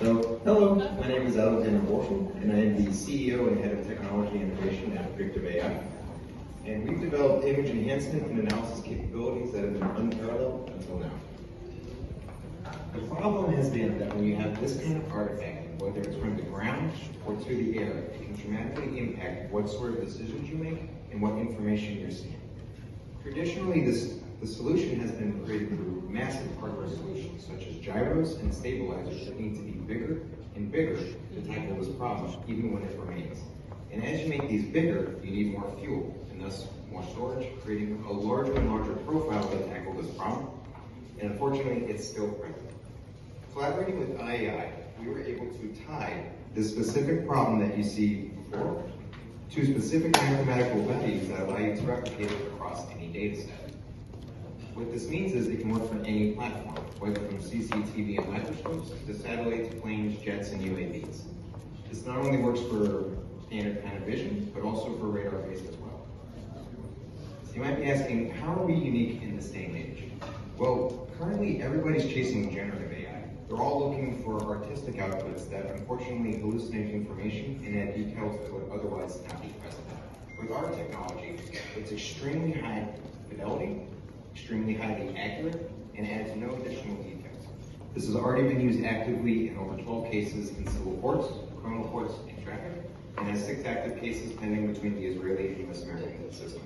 So, hello, my name is Debur, and I am the CEO and Head of Technology Innovation at Predictive AI. And we've developed image enhancement and analysis capabilities that have been unparalleled until now. The problem has been that when you have this kind of artifact, whether it's from the ground or to the air, it can dramatically impact what sort of decisions you make and what information you're seeing. Traditionally, the solution has been created through massive hardware solutions, such as gyros and stabilizers that need to be bigger and bigger to tackle this problem, even when it remains. And as you make these bigger, you need more fuel, and thus more storage, creating a larger and larger profile to tackle this problem. And unfortunately, it's still present. Collaborating with IAI, we were able to tie this specific problem that you see before to specific mathematical values that allow you to replicate it across any data set. What this means is it can work from any platform, whether from CCTV and microscopes to satellites, planes, jets, and UAVs. This not only works for standard kind of vision, but also for radar-based as well. So you might be asking, how are we unique in this day and age? Well, currently everybody's chasing generative AI. They're all looking for artistic outputs that unfortunately hallucinate information and add details that would otherwise not be present. With our technology, it's extremely high fidelity, extremely highly accurate, and adds no additional details. This has already been used actively in over 12 cases in civil courts, criminal courts, and traffic, and has 6 active cases pending between the Israeli and US American system.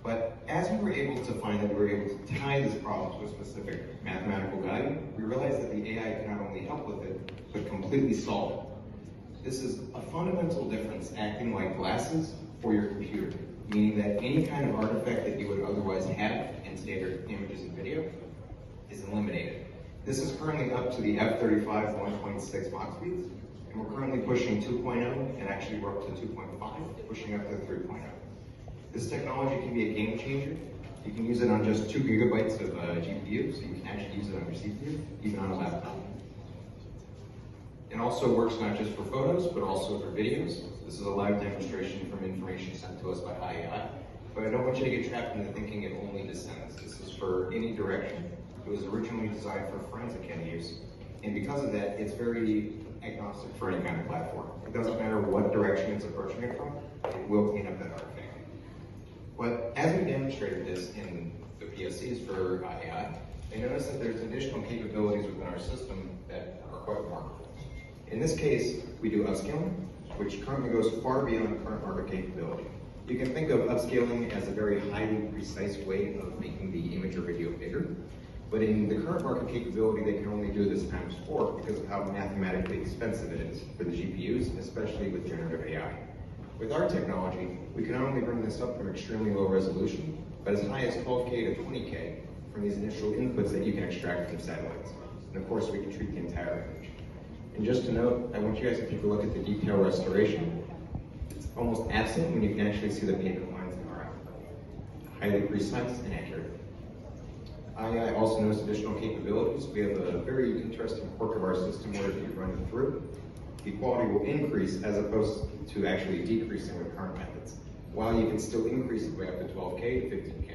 But as we were able to find that we were able to tie this problem to a specific mathematical value, we realized that the AI can not only help with it, but completely solve it. This is a fundamental difference acting like glasses for your computer, meaning that any kind of artifact that you would otherwise have in standard images and video is eliminated. This is currently up to the F-35 1.6 Mach speeds, and we're currently pushing 2.0, and actually we're up to 2.5, pushing up to 3.0. This technology can be a game changer. You can use it on just 2 gigabytes of GPU, so you can actually use it on your CPU, even on a laptop. It also works not just for photos, but also for videos. This is a live demonstration from information sent to us by IAI, but I don't want you to get trapped into thinking it only descends. This is for any direction. It was originally designed for forensic end use, and because of that, it's very agnostic for any kind of platform. It doesn't matter what direction it's approaching it from, it will clean up that artifact. But as we demonstrated this in the POCs for IAI, they noticed that there's additional capabilities within our system that are quite remarkable. In this case, we do upscaling, which currently goes far beyond current market capability. You can think of upscaling as a very highly precise way of making the image or video bigger, but in the current market capability, they can only do this times 4 because of how mathematically expensive it is for the GPUs, especially with generative AI. With our technology, we can not only bring this up from extremely low resolution, but as high as 12K to 20K from these initial inputs that you can extract from satellites. And of course, we can treat the entire image. And just to note, I want you guys to take a look at the detail restoration. It's almost absent when you can actually see the pavement lines in our output. Highly precise and accurate. IAI also knows additional capabilities. We have a very interesting quirk of our system where if you run it through, the quality will increase as opposed to actually decreasing with current methods, while you can still increase it way up to 12K to 15K.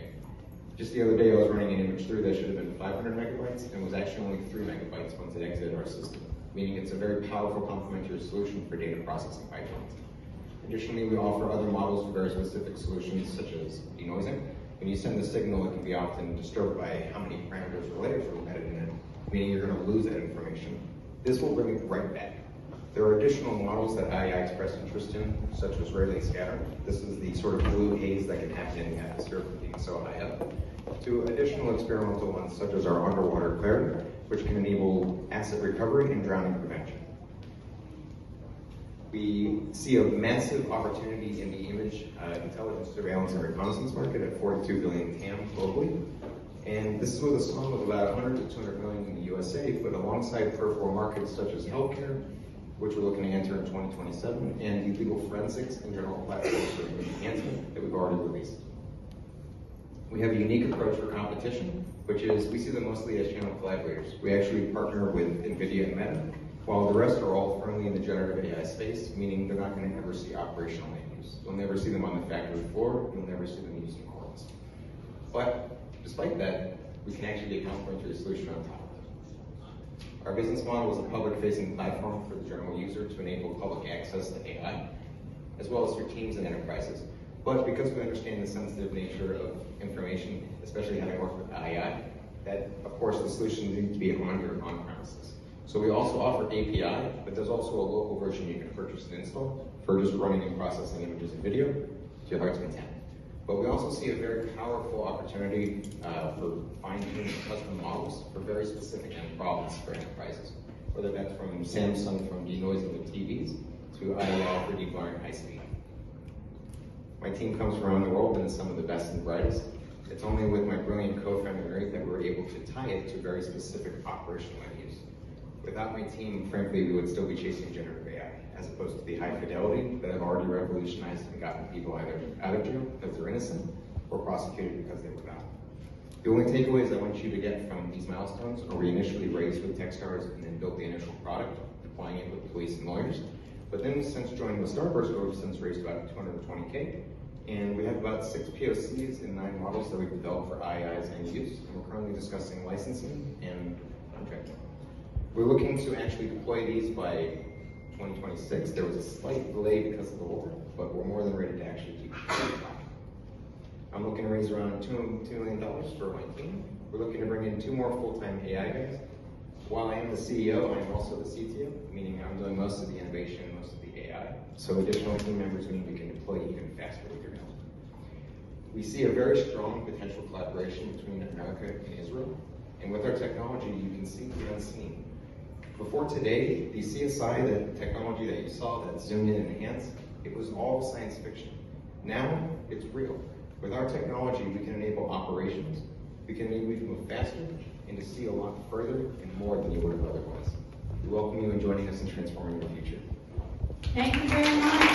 Just the other day, I was running an image through that should have been 500 megabytes and was actually only 3 megabytes once it exited our system, meaning it's a very powerful complementary solution for data processing pipelines. Additionally, we offer other models for very specific solutions, such as denoising. When you send the signal, it can be often disturbed by how many parameters or layers are embedded in it, meaning you're going to lose that information. This will bring it right back. There are additional models that IAI expressed interest in, such as Rayleigh scattering. This is the sort of blue haze that can happen in the atmosphere from being so high up, to additional experimental ones, such as our underwater clarity, which can enable asset recovery and drowning prevention. We see a massive opportunity in the image intelligence, surveillance, and reconnaissance market at 42 billion TAM globally. And this is with a sum of about 100 to 200 million in the USA, but alongside peripheral markets such as healthcare, which we're looking to enter in 2027, and the legal forensics and general platforms for image enhancement that we've already released. We have a unique approach for competition, which is we see them mostly as channel collaborators. We actually partner with NVIDIA and Meta, while the rest are all firmly in the generative AI space, meaning they're not going to ever see operational land use. You'll never see them on the factory floor, you'll never see them using corals. But despite that, we can actually get a complementary solution on top of it. Our business model is a public-facing platform for the general user to enable public access to AI, as well as for teams and enterprises. But because we understand the sensitive nature of information, especially having worked with AI, that of course the solution needs to be on your on-premises. So we also offer API, but there's also a local version you can purchase and install for just running and processing images and video to your heart's content. But we also see a very powerful opportunity for fine-tuning custom models for very specific end problems for enterprises, whether that's from Samsung, from Denoise with TVs, to IAL for deep learning high speed. My team comes from around the world and is some of the best and brightest. It's only with my brilliant co-founder Mary that we're able to tie it to very specific operational end use. Without my team, frankly, we would still be chasing generative AI, as opposed to the high fidelity that have already revolutionized and gotten people either out of jail because they're innocent or prosecuted because they were not. The only takeaways I want you to get from these milestones are we initially raised with Techstars and then built the initial product, deploying it with police and lawyers. But then since joining the Starburst, we've since raised about 220K, and we have about 6 POCs and 9 models that we've developed for IAI's end use, and we're currently discussing licensing and contracting. We're looking to actually deploy these by 2026. There was a slight delay because of the war, but we're more than ready to actually keep it. I'm looking to raise around $2 million for my team. We're looking to bring in 2 more full-time AI guys. While I am the CEO, I am also the CTO, meaning I'm doing most of the innovation, most of the AI. So additional team members mean we can deploy even faster with your help. We see a very strong potential collaboration between America and Israel. And with our technology, you can see the unseen. Before today, the CSI, the technology that you saw that zoomed in and enhanced, it was all science fiction. Now, it's real. With our technology, we can enable operations, we can enable you to move faster, and to see a lot further and more than you would have otherwise. We welcome you in joining us in transforming the future. Thank you very much.